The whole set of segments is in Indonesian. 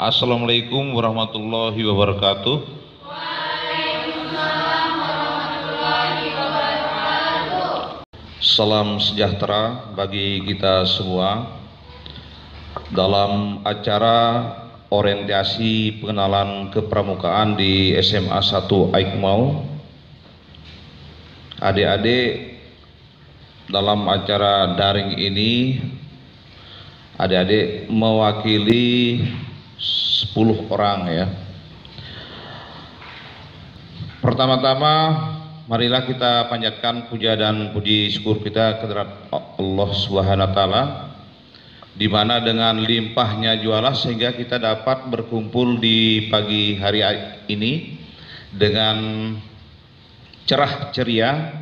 Assalamualaikum warahmatullahi wabarakatuh. Waalaikumsalam warahmatullahi wabarakatuh. Salam sejahtera bagi kita semua. Dalam acara orientasi pengenalan kepramukaan di SMA 1 Aikmau, adik-adik dalam acara daring ini, adik-adik mewakili 10 orang ya. Pertama-tama marilah kita panjatkan puja dan puji syukur kita kehadirat Allah Subhanahu wa taala, di mana dengan limpahnya jualah sehingga kita dapat berkumpul di pagi hari ini dengan cerah ceria.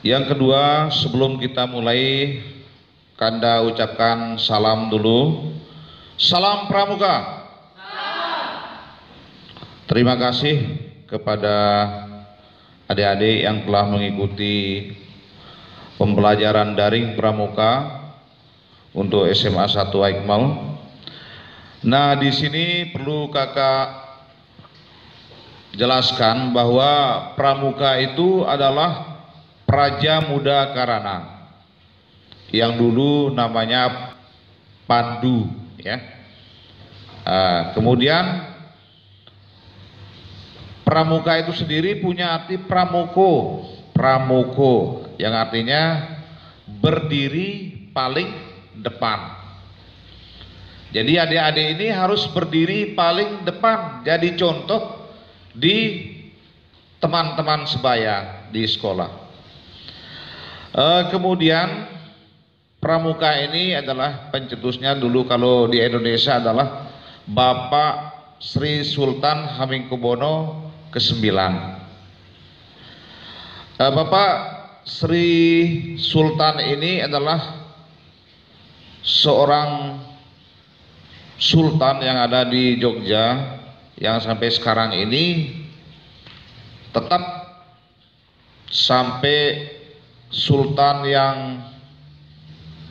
Yang kedua, sebelum kita mulai, Kanda ucapkan salam dulu. Salam Pramuka. Terima kasih kepada adik-adik yang telah mengikuti pembelajaran daring Pramuka untuk SMA 1 Aikmau. Nah, di sini perlu kakak jelaskan bahwa Pramuka itu adalah Praja Muda Karana, yang dulu namanya Pandu ya. Kemudian Pramuka itu sendiri punya arti pramoko, pramoko yang artinya berdiri paling depan. Jadi adik-adik ini harus berdiri paling depan, jadi contoh di teman-teman sebaya di sekolah. Kemudian Pramuka ini adalah pencetusnya dulu kalau di Indonesia adalah Bapak Sri Sultan Hamengkubuwono ke-9. Bapak Sri Sultan ini adalah seorang sultan yang ada di Jogja yang sampai sekarang ini tetap sampai sultan yang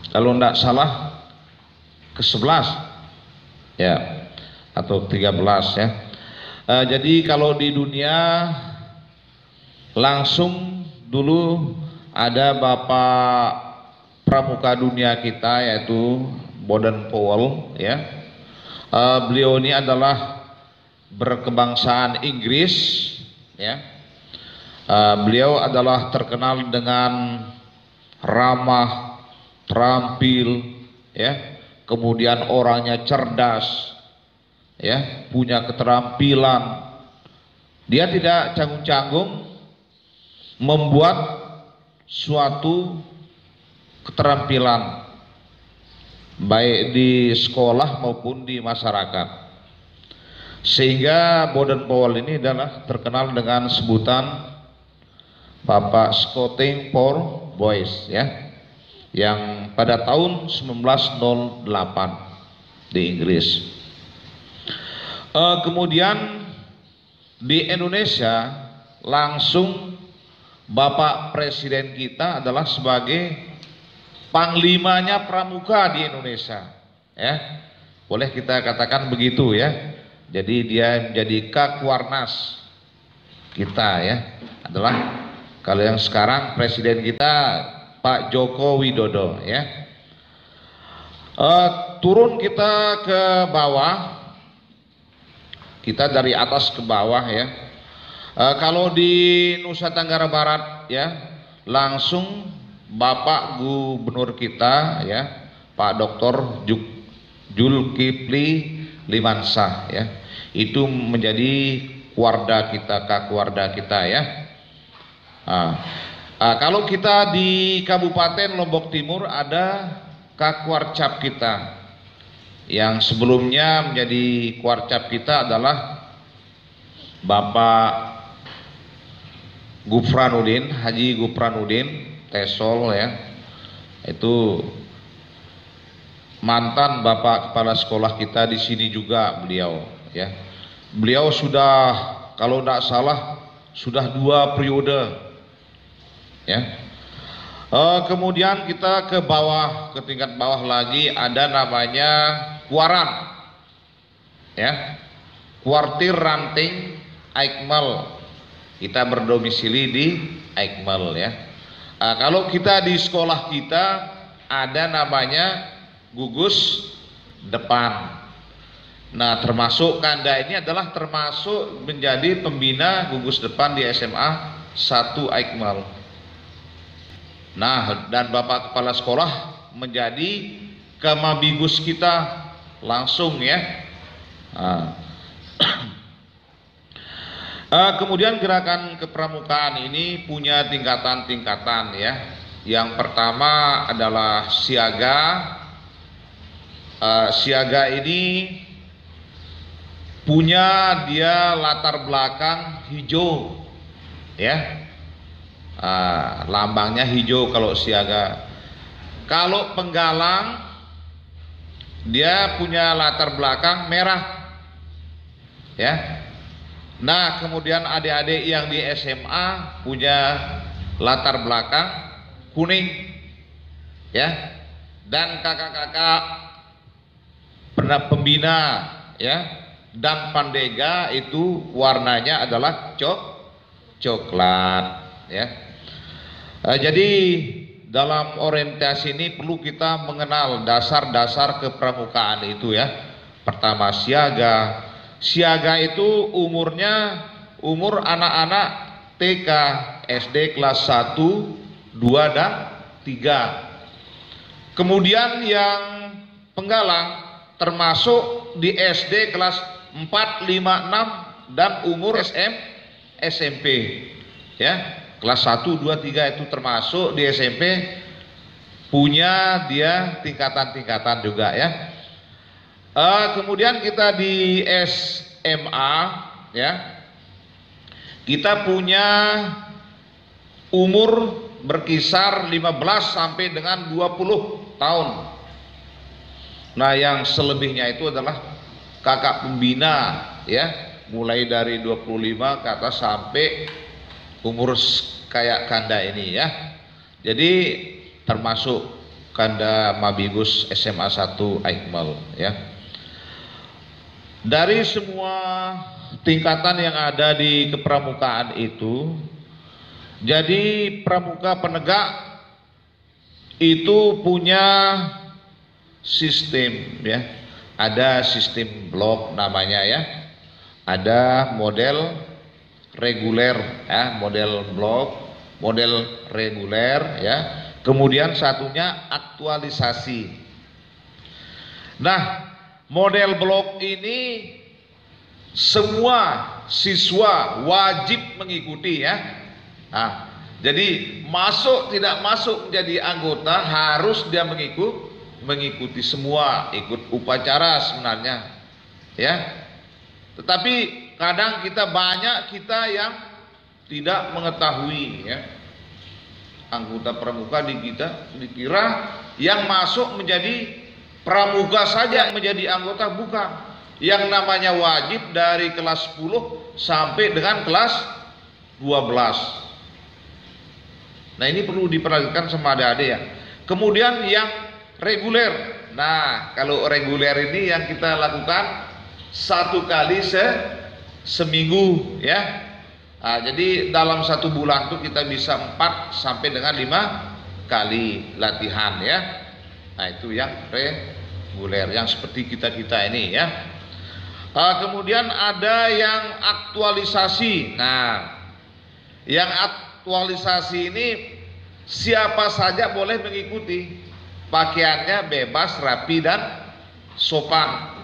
kalau tidak salah ke-11 ya, atau 13 ya. Jadi kalau di dunia langsung dulu ada Bapak Pramuka dunia kita yaitu Baden-Powell ya. Beliau ini adalah berkebangsaan Inggris ya. Beliau adalah terkenal dengan ramah, terampil ya, kemudian orangnya cerdas ya, punya keterampilan. Dia tidak canggung-canggung membuat suatu keterampilan baik di sekolah maupun di masyarakat, sehingga Baden-Powell ini adalah terkenal dengan sebutan Bapak Scouting for Boys ya, yang pada tahun 1908 di Inggris. Kemudian di Indonesia langsung Bapak Presiden kita adalah sebagai panglimanya Pramuka di Indonesia ya, boleh kita katakan begitu ya. Jadi dia menjadi Kakwarnas kita ya, adalah kalau yang sekarang Presiden kita Pak Joko Widodo ya. Turun kita ke bawah, kita dari atas ke bawah ya. Kalau di Nusa Tenggara Barat ya, langsung Bapak Gubernur kita ya, Pak Dr. Zulkifli Limansah ya, itu menjadi warda kita, Kakwarda kita ya. Kalau kita di Kabupaten Lombok Timur ada Kakwarcap kita, yang sebelumnya menjadi Kwarcap kita adalah Bapak Gufranuddin, Haji Gufranuddin Tesol ya, itu mantan Bapak Kepala Sekolah kita di sini juga beliau ya. Beliau sudah kalau tidak salah sudah 2 periode ya. Kemudian kita ke bawah, ke tingkat bawah lagi ada namanya Kuaran, ya, Kuartir Ranting Aikmal. Kita berdomisili di Aikmal, ya. Kalau kita di sekolah kita ada namanya gugus depan. Nah, termasuk Kanda ini adalah termasuk menjadi pembina gugus depan di SMA 1 Aikmal. Nah, dan Bapak Kepala Sekolah menjadi kemabigus kita langsung, ya. Kemudian gerakan kepramukaan ini punya tingkatan-tingkatan, ya. Yang pertama adalah siaga. Siaga ini punya dia latar belakang hijau, ya. Lambangnya hijau kalau siaga. Kalau penggalang dia punya latar belakang merah, ya. Nah, kemudian adik-adik yang di SMA punya latar belakang kuning, ya. Dan kakak-kakak pembina, ya, dan pandega itu warnanya adalah coklat, ya. Jadi dalam orientasi ini perlu kita mengenal dasar-dasar kepramukaan itu, ya. Pertama siaga. Siaga itu umur anak-anak TK, SD kelas 1, 2 dan 3. Kemudian yang penggalang termasuk di SD kelas 4, 5, 6 dan umur SMP, ya. Kelas 1, 2, 3 itu termasuk di SMP, punya dia tingkatan-tingkatan juga, ya. Kemudian kita di SMA, ya, kita punya umur berkisar 15 sampai dengan 20 tahun. Nah, yang selebihnya itu adalah kakak pembina, ya, mulai dari 25 ke atas sampai umur kayak Kanda ini, ya. Jadi termasuk Kanda Mabigus SMA 1 Aikmal, ya. Dari semua tingkatan yang ada di kepramukaan itu, jadi pramuka penegak itu punya sistem, ya. Ada sistem blok namanya, ya. Ada model reguler, ya, model blok, model reguler, ya. Kemudian satunya aktualisasi. Nah, model blok ini semua siswa wajib mengikuti, ya. Nah, jadi masuk tidak masuk menjadi anggota harus dia mengikuti semua, ikut upacara sebenarnya, ya. Tetapi kadang banyak kita yang tidak mengetahui, ya. Anggota pramuka dikira yang masuk menjadi pramuka saja menjadi anggota, bukan. Yang namanya wajib dari kelas 10 sampai dengan kelas 12. Nah, ini perlu diperhatikan sama adik-adik, ya. Kemudian yang reguler. Nah, kalau reguler ini yang kita lakukan 1 kali seminggu, ya. Nah, jadi dalam 1 bulan tuh kita bisa 4 sampai dengan 5 kali latihan, ya. Nah, itu yang reguler, yang seperti kita ini, ya. Kemudian ada yang aktualisasi. Nah, yang aktualisasi ini siapa saja boleh mengikuti, pakaiannya bebas, rapi dan sopan.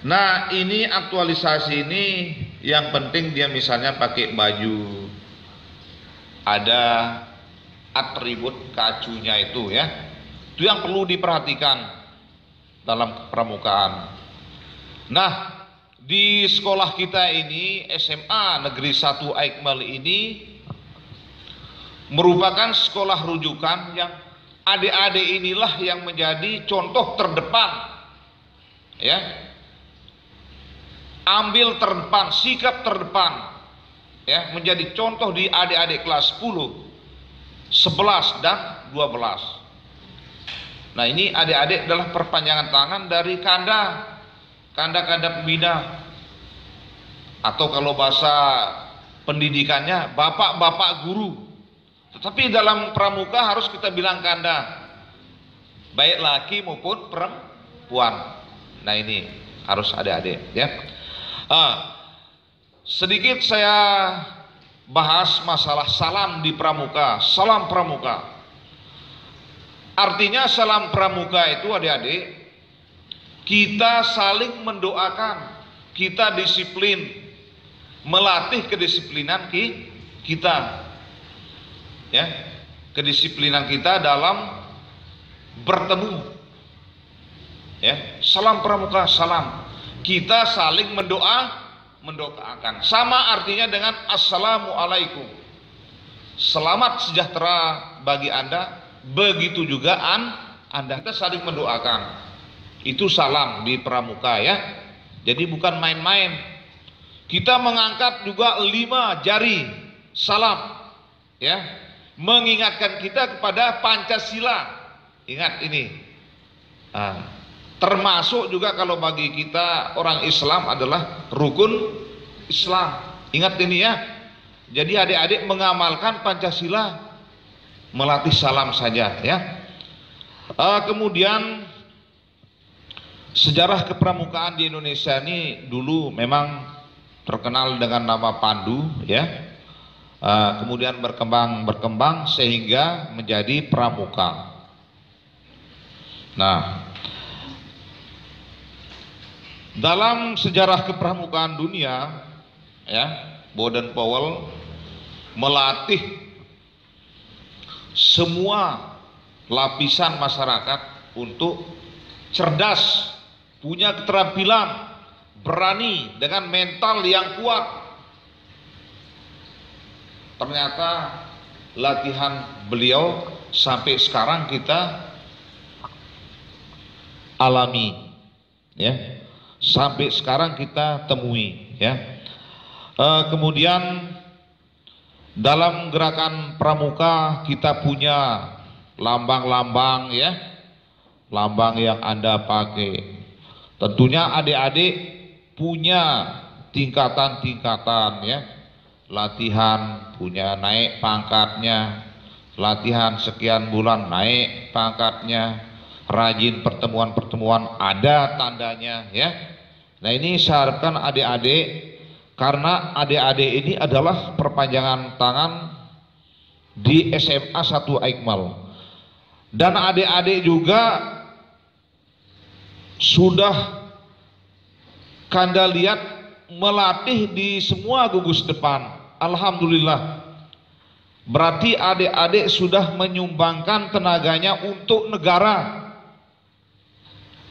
Nah, ini aktualisasi ini yang penting dia misalnya pakai baju, ada atribut kacunya itu, ya. Itu yang perlu diperhatikan dalam pramukaan. Nah, di sekolah kita ini SMA Negeri 1 Aikmal ini merupakan sekolah rujukan yang adik-adik inilah yang menjadi contoh terdepan, ya. Ambil terdepan, sikap terdepan ya, menjadi contoh di adik-adik kelas 10, 11 dan 12. Nah, ini adik-adik adalah perpanjangan tangan dari kanda pembina, atau kalau bahasa pendidikannya bapak-bapak guru. Tetapi dalam pramuka harus kita bilang kanda, baik laki maupun perempuan. Nah, ini harus adik-adik ya. Sedikit saya bahas masalah salam di pramuka. Salam pramuka, artinya salam pramuka itu adik-adik, kita saling mendoakan, kita disiplin, melatih kedisiplinan kita, ya, kedisiplinan kita dalam bertemu, ya. Salam pramuka, salam, kita saling mendoakan, sama artinya dengan assalamualaikum, selamat sejahtera bagi Anda, begitu juga Anda, kita saling mendoakan. Itu salam di pramuka ya. Jadi bukan main-main. Kita mengangkat juga 5 jari salam, ya, mengingatkan kita kepada Pancasila. Ingat ini. Termasuk juga kalau bagi kita orang Islam adalah rukun Islam. Ingat ini ya. Jadi adik-adik mengamalkan Pancasila, melatih salam saja ya. Kemudian sejarah kepramukaan di Indonesia ini dulu memang terkenal dengan nama Pandu ya. Kemudian berkembang sehingga menjadi pramuka. Nah, dalam sejarah kepramukaan dunia ya, Baden-Powell melatih semua lapisan masyarakat untuk cerdas, punya keterampilan, berani dengan mental yang kuat. Ternyata latihan beliau sampai sekarang kita alami ya, sampai sekarang kita temui ya. Kemudian dalam gerakan pramuka kita punya lambang-lambang ya, lambang yang Anda pakai. Tentunya adik-adik punya tingkatan-tingkatan ya. Latihan punya naik pangkatnya, latihan sekian bulan naik pangkatnya, rajin pertemuan-pertemuan ada tandanya ya. Nah, ini saya harapkan adik-adik, karena adik-adik ini adalah perpanjangan tangan di SMA 1 Aikmal, dan adik-adik juga sudah Kanda lihat melatih di semua gugus depan. Alhamdulillah, berarti adik-adik sudah menyumbangkan tenaganya untuk negara,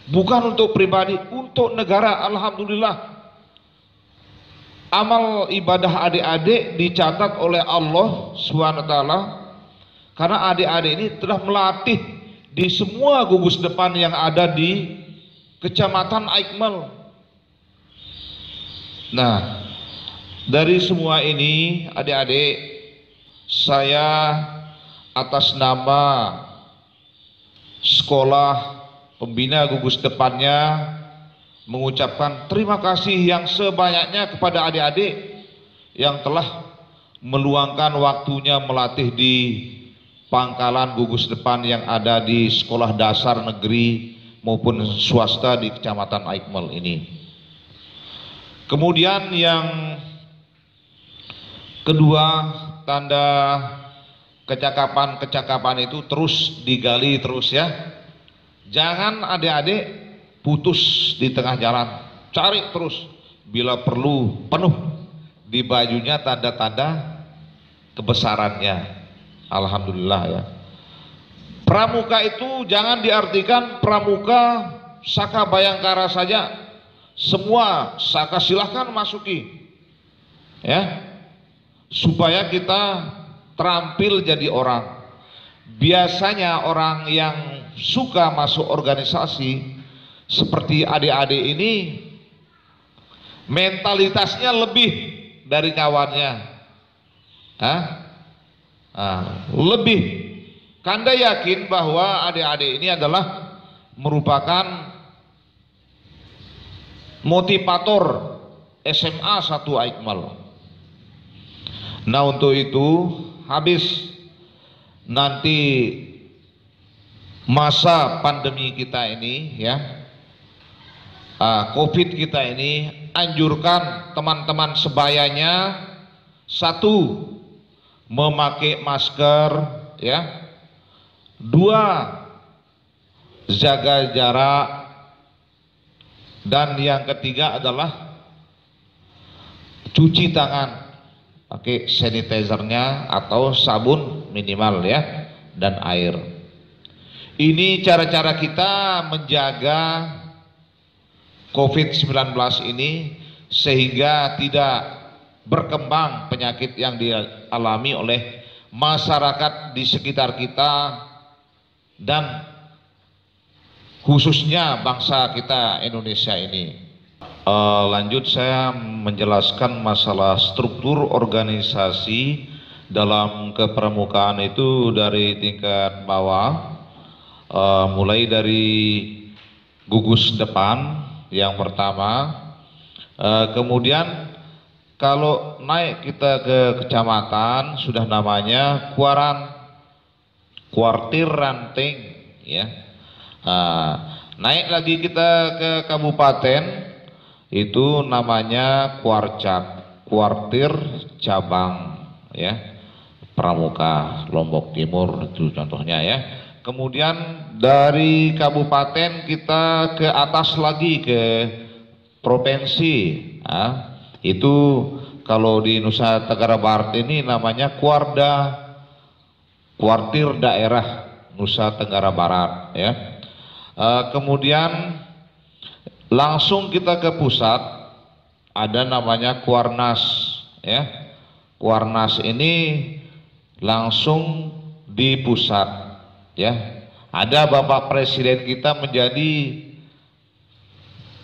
bukan untuk pribadi, untuk negara. Alhamdulillah, amal ibadah adik-adik dicatat oleh Allah SWT, karena adik-adik ini telah melatih di semua gugus depan yang ada di Kecamatan Aikmal. Nah, dari semua ini adik-adik, saya atas nama sekolah pembina gugus depannya mengucapkan terima kasih yang sebanyaknya kepada adik-adik yang telah meluangkan waktunya melatih di pangkalan gugus depan yang ada di sekolah dasar negeri maupun swasta di Kecamatan Aikmal ini. Kemudian yang kedua, tanda kecakapan itu terus digali terus ya. Jangan adik-adik putus di tengah jalan, cari terus, bila perlu penuh di bajunya tanda-tanda kebesarannya. Alhamdulillah ya. Pramuka itu jangan diartikan pramuka Saka Bayangkara saja. Semua Saka silahkan masuki ya, supaya kita terampil jadi orang. Biasanya orang yang suka masuk organisasi seperti adik-adik ini mentalitasnya lebih dari kawannya, Lebih Kanda yakin bahwa adik-adik ini adalah merupakan motivator SMA 1 Aikmal. Nah, untuk itu habis nanti masa pandemi kita ini ya, COVID kita ini, anjurkan teman-teman sebayanya, satu, memakai masker ya, dua, jaga jarak, dan yang ketiga adalah cuci tangan pakai sanitizernya atau sabun minimal ya, dan air. Ini cara-cara kita menjaga COVID-19 ini sehingga tidak berkembang penyakit yang dialami oleh masyarakat di sekitar kita dan khususnya bangsa kita Indonesia ini. Lanjut saya menjelaskan masalah struktur organisasi dalam kepramukaan itu dari tingkat bawah, mulai dari gugus depan yang pertama, kemudian kalau naik kita ke kecamatan sudah namanya kuartir ranting ya. Naik lagi kita ke kabupaten itu namanya kuartir cabang ya, Pramuka Lombok Timur itu contohnya ya. Kemudian dari kabupaten kita ke atas lagi ke provinsi, itu kalau di Nusa Tenggara Barat ini namanya kuartir daerah Nusa Tenggara Barat ya. Kemudian langsung kita ke pusat, ada namanya Kuarnas ya. Kuarnas ini langsung di pusat ya. Ada Bapak Presiden kita menjadi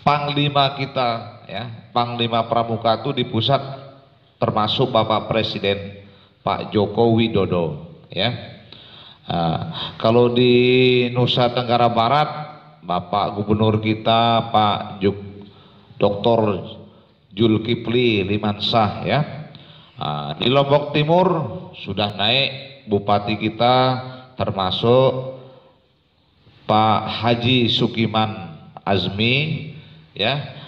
panglima kita ya. Panglima Pramuka itu di pusat termasuk Bapak Presiden Pak Joko Widodo ya. Kalau di Nusa Tenggara Barat, Bapak Gubernur kita Pak Dr. Zulkifli Limansah ya. Di Lombok Timur sudah naik Bupati kita termasuk Pak Haji Sukiman Azmi ya.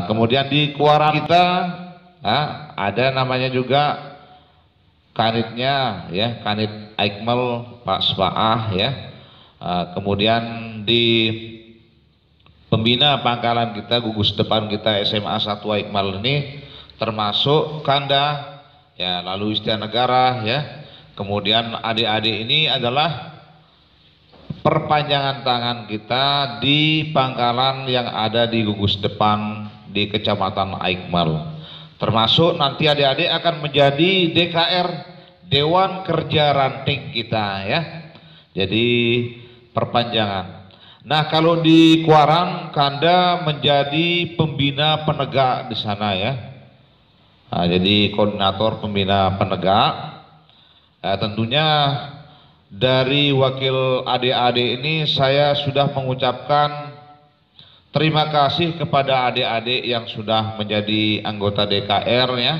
Kemudian di Kuarang kita ada namanya juga kanitnya ya, Kanit Aikmal Pak Sbaah ya. Kemudian di pembina pangkalan kita, gugus depan kita SMA 1 Aikmal ini termasuk Kanda ya, lalu Istiadat Negara ya. Kemudian adik-adik ini adalah perpanjangan tangan kita di pangkalan yang ada di gugus depan di Kecamatan Aikmal. Termasuk nanti adik-adik akan menjadi DKR, Dewan Kerja Ranting kita ya. Jadi perpanjangan. Nah, kalau di Kuarang Kanda menjadi pembina penegak di sana ya. Jadi koordinator pembina penegak. Tentunya dari wakil adik-adik ini saya sudah mengucapkan terima kasih kepada adik-adik yang sudah menjadi anggota DKR ya,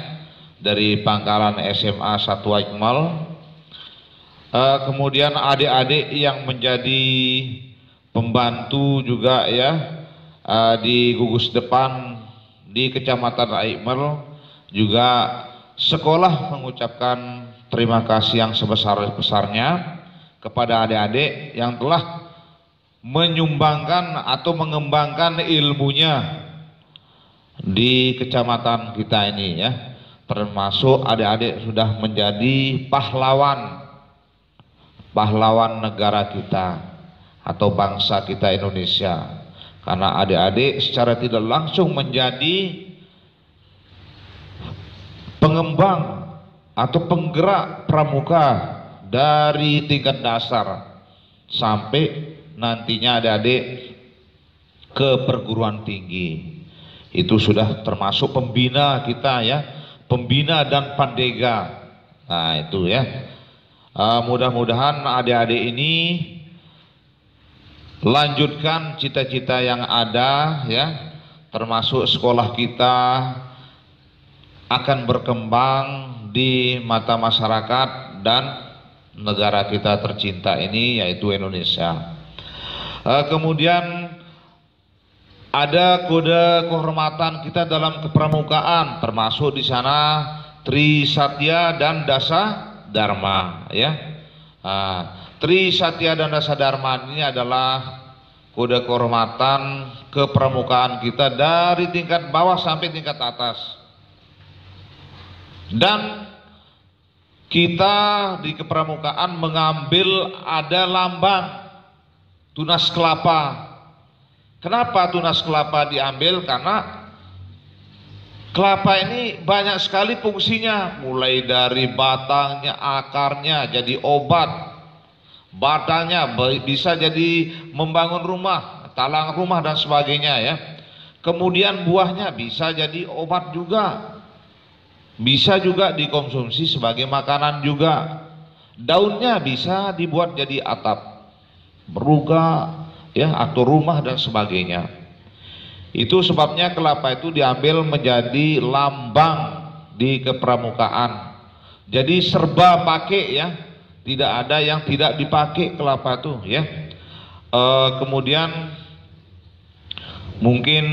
dari pangkalan SMA 1 Aikmal. Kemudian adik-adik yang menjadi pembantu juga ya, di gugus depan di Kecamatan Aikmal juga sekolah mengucapkan terima kasih yang sebesar-besarnya kepada adik-adik yang telah menyumbangkan atau mengembangkan ilmunya di kecamatan kita ini ya. Termasuk adik-adik sudah menjadi pahlawan negara kita atau bangsa kita Indonesia, karena adik-adik secara tidak langsung menjadi pengembang atau penggerak pramuka dari tingkat dasar sampai nantinya adik-adik ke perguruan tinggi. Itu sudah termasuk pembina kita ya, pembina dan pandega Nah itu ya. Mudah-mudahan adik-adik ini lanjutkan cita-cita yang ada ya, termasuk sekolah kita akan berkembang di mata masyarakat dan negara kita tercinta ini yaitu Indonesia. Kemudian ada kode kehormatan kita dalam kepramukaan, termasuk di sana Tri Satya dan Dasa Dharma ya. Tri Satya dan Dasa Dharma ini adalah kode kehormatan kepramukaan kita dari tingkat bawah sampai tingkat atas. Dan kita di kepramukaan mengambil ada lambang tunas kelapa. Kenapa tunas kelapa diambil? Karena kelapa ini banyak sekali fungsinya, mulai dari batangnya, akarnya jadi obat, batangnya bisa jadi membangun rumah, talang rumah dan sebagainya ya. Kemudian buahnya bisa jadi obat juga, bisa juga dikonsumsi sebagai makanan juga. Daunnya bisa dibuat jadi atap beruga ya, atau rumah dan sebagainya. Itu sebabnya kelapa itu diambil menjadi lambang di kepramukaan. Jadi serba pakai ya, tidak ada yang tidak dipakai kelapa itu ya. Kemudian mungkin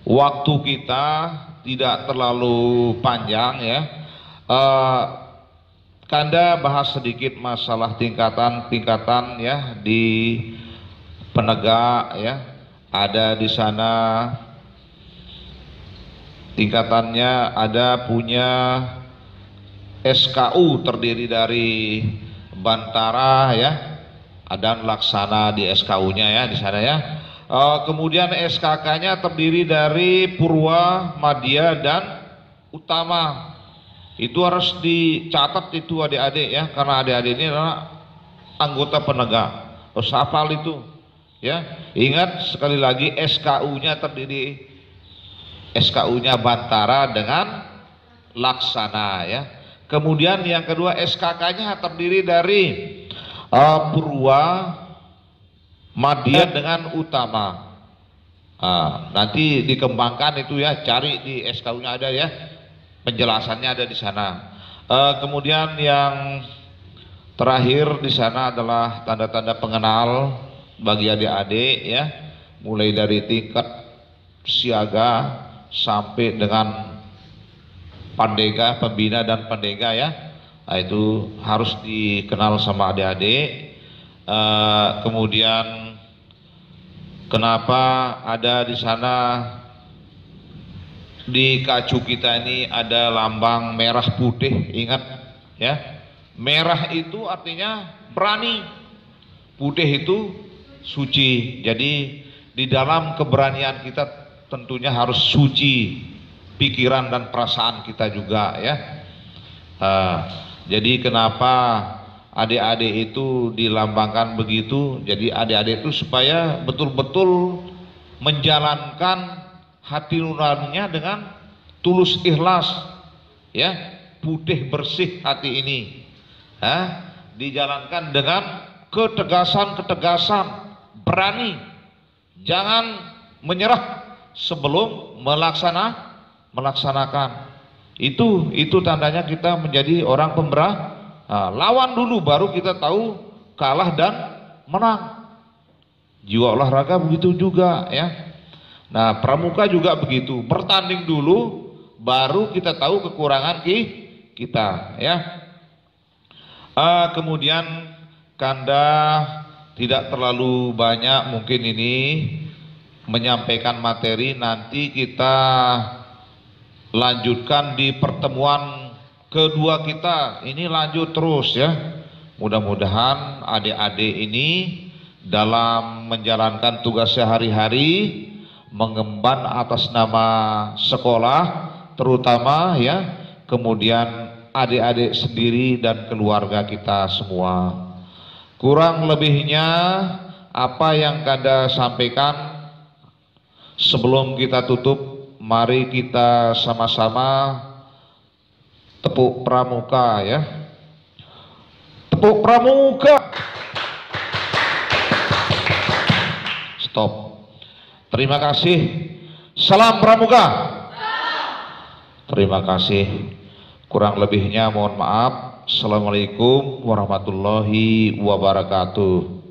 waktu kita tidak terlalu panjang ya. Kanda bahas sedikit masalah tingkatan ya di penegak ya. Ada di sana tingkatannya, ada punya SKU terdiri dari Bantara ya, ada Laksana di SKU-nya ya di sana ya. Kemudian SKK-nya terdiri dari Purwa, Madya dan Utama. Itu harus dicatat itu adik-adik ya, karena adik-adik ini adalah anggota penegak. Harus hafal itu. Ya, ingat sekali lagi SKU-nya terdiri SKU-nya Bantara dengan Laksana ya. Kemudian yang kedua SKK-nya terdiri dari Purwa, Madya dengan Utama. Nanti dikembangkan itu ya, cari di SKU-nya ada ya, penjelasannya ada di sana. Kemudian yang terakhir di sana adalah tanda-tanda pengenal bagi adik-adik ya, mulai dari tingkat siaga sampai dengan pandega, pembina dan pendega ya. Nah, itu harus dikenal sama adik-adik. Kemudian kenapa ada di sana di kacu kita ini ada lambang merah putih, ingat ya. Merah itu artinya berani, putih itu suci. Jadi di dalam keberanian kita tentunya harus suci pikiran dan perasaan kita juga ya. Jadi kenapa adik-adik itu dilambangkan begitu? Jadi adik-adik itu supaya betul-betul menjalankan hati nuraninya dengan tulus ikhlas ya, putih bersih hati ini dijalankan dengan ketegasan, berani, jangan menyerah sebelum melaksanakan. Itu tandanya kita menjadi orang pemberani. Lawan dulu baru kita tahu kalah dan menang. Jiwa olahraga begitu juga ya. Nah, pramuka juga begitu, bertanding dulu baru kita tahu kekurangan kita ya. Kemudian Kanda tidak terlalu banyak mungkin ini menyampaikan materi, nanti kita lanjutkan di pertemuan kedua kita. Ini lanjut terus ya. Mudah-mudahan adik-adik ini dalam menjalankan tugas sehari-hari mengemban atas nama sekolah terutama ya, kemudian adik-adik sendiri dan keluarga kita semua. Kurang lebihnya apa yang Kanda sampaikan. Sebelum kita tutup, mari kita sama-sama Tepuk pramuka ya. Tepuk pramuka. Stop. Terima kasih. Salam pramuka. Terima kasih. Kurang lebihnya mohon maaf. Assalamualaikum warahmatullahi wabarakatuh.